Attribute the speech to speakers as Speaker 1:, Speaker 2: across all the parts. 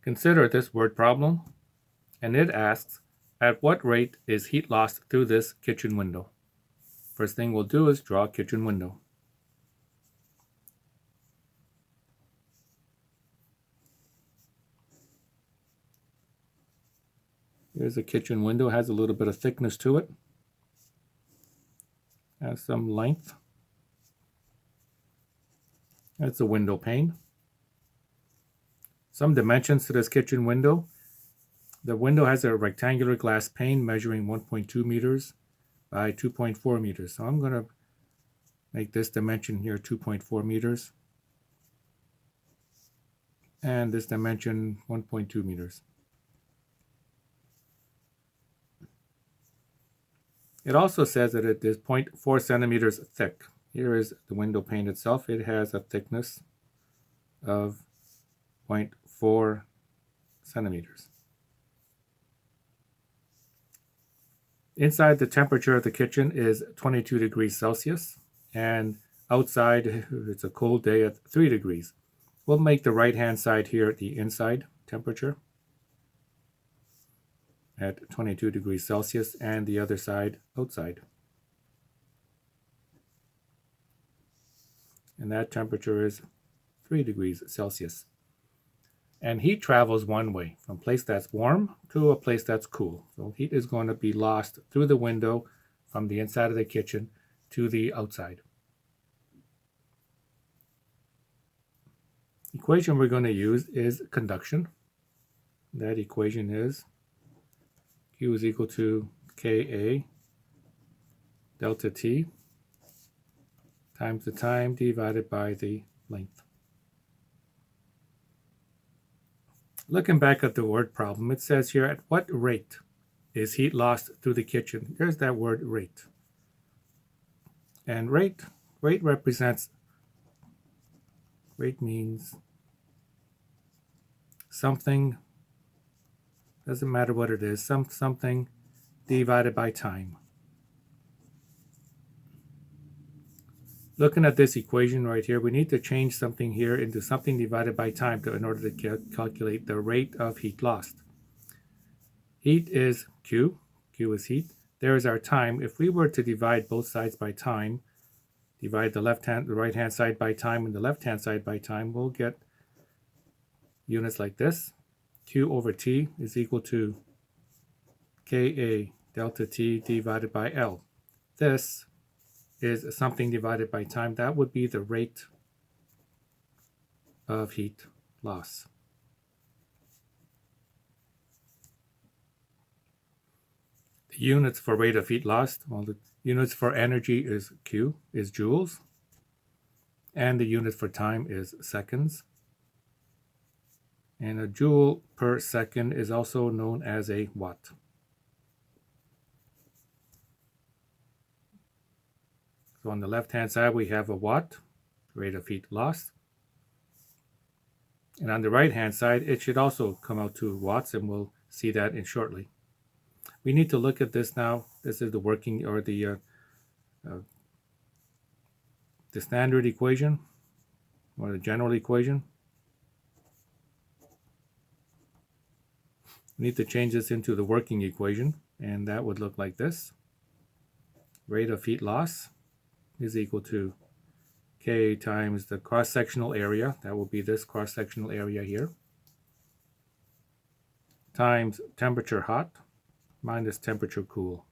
Speaker 1: Consider this word problem, and it asks, at what rate is heat lost through this kitchen window? First thing we'll do is draw a kitchen window. Here's a kitchen window, has a little bit of thickness to it, has some length. That's a window pane. Some dimensions to this kitchen window. The window has a rectangular glass pane measuring 1.2 meters by 2.4 meters. So I'm going to make this dimension here 2.4 meters. And this dimension 1.2 meters. It also says that it is 0.4 centimeters thick. Here is the window pane itself. It has a thickness of 0.4 centimeters. Inside, the temperature of the kitchen is 22 degrees Celsius, and outside it's a cold day at 3 degrees. We'll make the right-hand side here the inside temperature at 22 degrees Celsius and the other side outside. And that temperature is 3 degrees Celsius. And heat travels one way, from a place that's warm to a place that's cool. So heat is going to be lost through the window from the inside of the kitchen to the outside. The equation we're going to use is conduction. That equation is Q is equal to Ka delta T times the time divided by the length. Looking back at the word problem, it says here, at what rate is heat lost through the kitchen? There's that word rate. And rate means something, doesn't matter what it is, something divided by time. Looking at this equation right here, we need to change something here into something divided by time in order to calculate the rate of heat lost. Heat is Q. Q is heat. There is our time. If we were to divide both sides by time, divide the right-hand side by time and the left-hand side by time, we'll get units like this. Q over T is equal to Ka delta T divided by L. This is something divided by time. That would be the rate of heat loss. The units for rate of heat lost, well, the units for energy is Q, is joules, and the unit for time is seconds. And a joule per second is also known as a watt. So on the left-hand side, we have a watt, rate of heat lost. And on the right-hand side, it should also come out to watts, and we'll see that in shortly. We need to look at this now. This is the working, or the standard equation, or the general equation. We need to change this into the working equation, and that would look like this. Rate of heat loss is equal to K times the cross-sectional area, that will be this cross-sectional area here, times temperature hot minus temperature cool.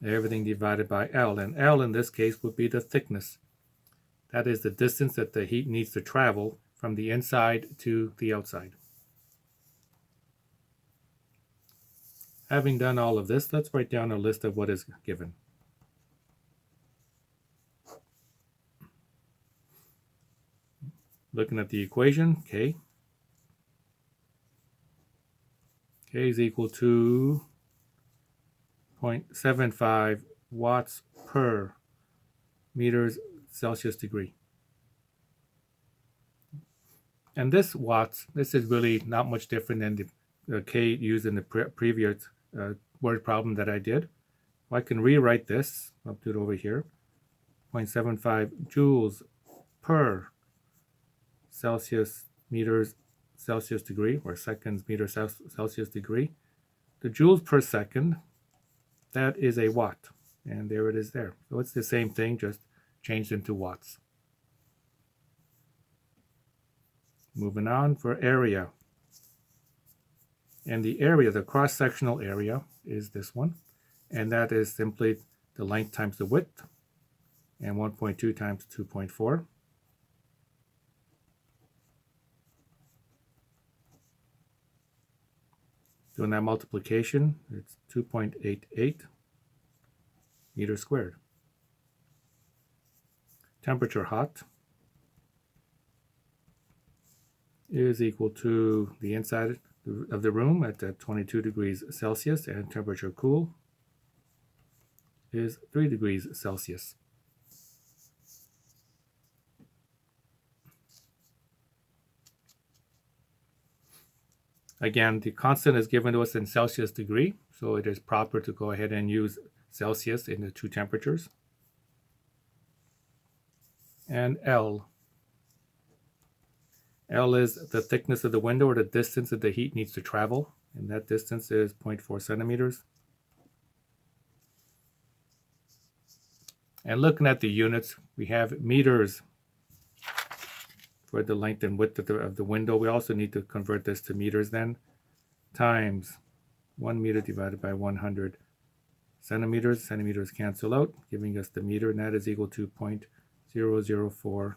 Speaker 1: Everything divided by L, and L in this case would be the thickness. That is the distance that the heat needs to travel from the inside to the outside. Having done all of this, let's write down a list of what is given. Looking at the equation, K is equal to 0.75 watts per meters Celsius degree. And this watts, this is really not much different than the K used in the previous word problem that I did. I can rewrite this, I'll do it over here, 0.75 joules per Celsius meters Celsius degree, or seconds meter Celsius degree. The joules per second, that is a watt. And there it is there. So it's the same thing, just changed into watts. Moving on for area. And the area, the cross-sectional area, is this one. And that is simply the length times the width. And 1.2 times 2.4. Doing that multiplication, it's 2.88 meters squared. Temperature hot is equal to the inside of the room at 22 degrees Celsius, and temperature cool is 3 degrees Celsius. Again, the constant is given to us in Celsius degree, so it is proper to go ahead and use Celsius in the two temperatures. And L. L is the thickness of the window, or the distance that the heat needs to travel, and that distance is 0.4 centimeters. And looking at the units, we have meters for the length and width of the window. We also need to convert this to meters then, times 1 meter divided by 100 centimeters. Centimeters cancel out, giving us the meter, and that is equal to 0.004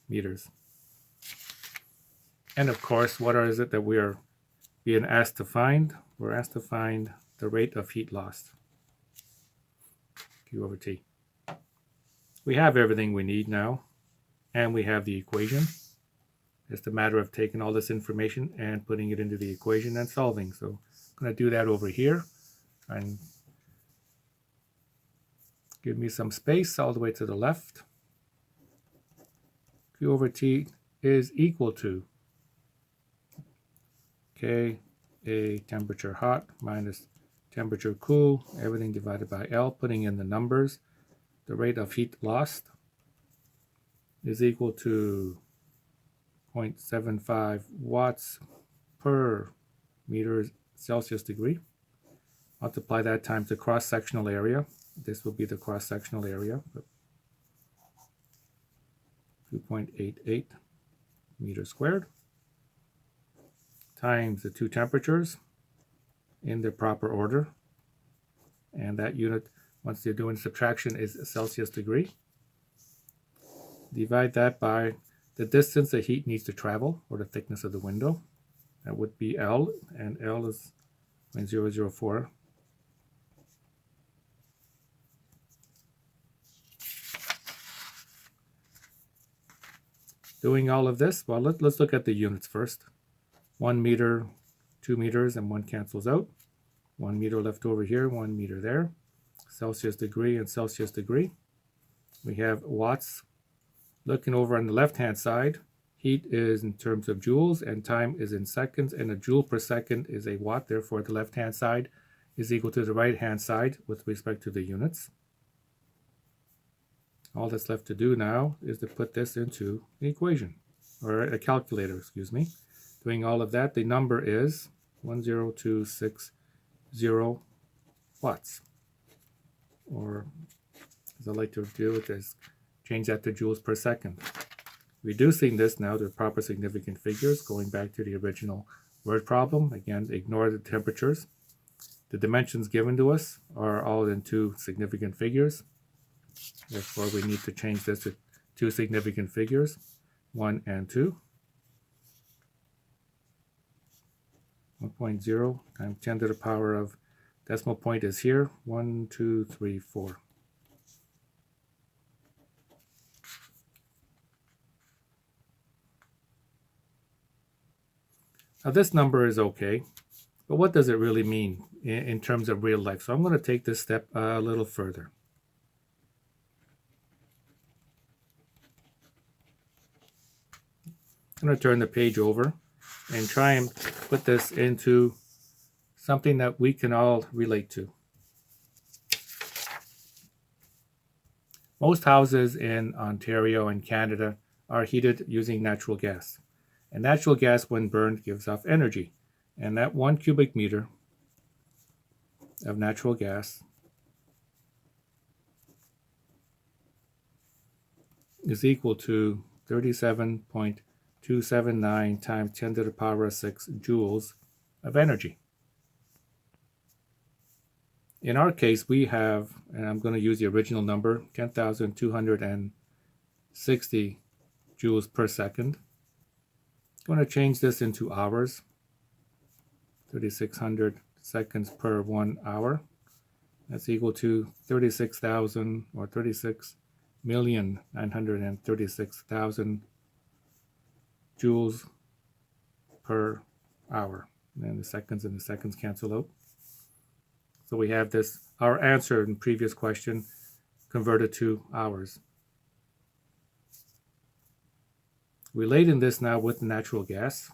Speaker 1: meters. And of course, what is it that we are being asked to find? We're asked to find the rate of heat lost, Q over T. We have everything we need now, and we have the equation. It's a matter of taking all this information and putting it into the equation and solving. So I'm going to do that over here, and give me some space all the way to the left. Q over T is equal to K, A, temperature hot minus temperature cool, everything divided by L, putting in the numbers. The rate of heat lost is equal to 0.75 watts per meter Celsius degree. Multiply that times the cross-sectional area. This will be the cross-sectional area, 2.88 meters squared, times the two temperatures in the proper order. And that unit, once you're doing subtraction, is Celsius degree. Divide that by the distance the heat needs to travel, or the thickness of the window. That would be L, and L is 0.004. Doing all of this, well, let's look at the units first. 1 meter, 2 meters, and 1 cancels out. 1 meter left over here, 1 meter there. Celsius degree and Celsius degree. We have watts. Looking over on the left-hand side, heat is in terms of joules and time is in seconds, and a joule per second is a watt. Therefore, the left-hand side is equal to the right-hand side with respect to the units. All that's left to do now is to put this into the equation, or a calculator, excuse me. Doing all of that, the number is 10260 watts. Or, as I like to do it, is change that to joules per second. Reducing this now to proper significant figures, going back to the original word problem. Again, ignore the temperatures. The dimensions given to us are all in two significant figures. Therefore, we need to change this to two significant figures, 1 and 2. 1.0 times 10 to the power of, decimal point is here, 1, 2, 3, 4. Now this number is okay, but what does it really mean in terms of real life? So I'm going to take this step a little further. I'm going to turn the page over and try and put this into something that we can all relate to. Most houses in Ontario and Canada are heated using natural gas. And natural gas, when burned, gives off energy. And that 1 cubic meter of natural gas is equal to 37.279 times 10 to the power of 6 joules of energy. In our case, we have, and I'm going to use the original number, 10,260 joules per second. I'm going to change this into hours, 3,600 seconds per 1 hour. That's equal to 36,000 or 36,936,000 joules per hour. And the seconds cancel out. So we have this, our answer in the previous question, converted to hours. Relating this now with natural gas,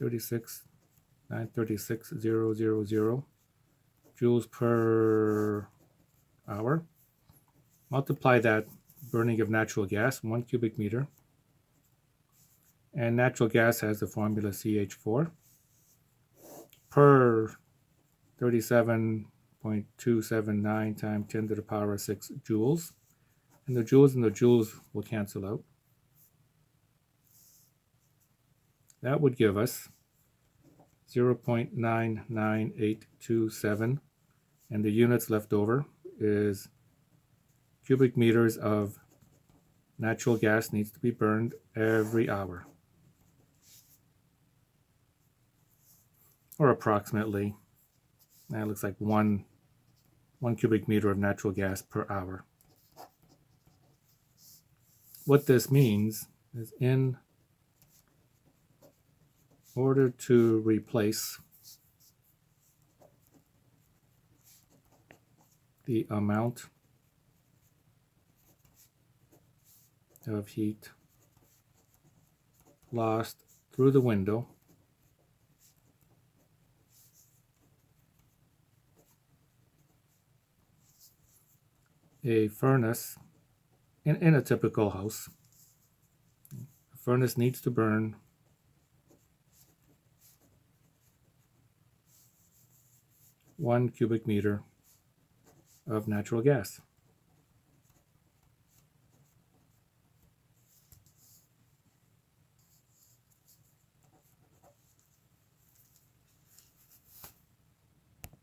Speaker 1: 36,936,000 joules per hour. Multiply that burning of natural gas, 1 cubic meter. And natural gas has the formula CH4 per 37.279 times 10 to the power of 6 joules. And the joules will cancel out. That would give us 0.99827, and the units left over is cubic meters of natural gas needs to be burned every hour, or approximately, that looks like one cubic meter of natural gas per hour. What this means is, in order to replace the amount of heat lost through the window a furnace, in a typical house, a furnace needs to burn 1 cubic meter of natural gas.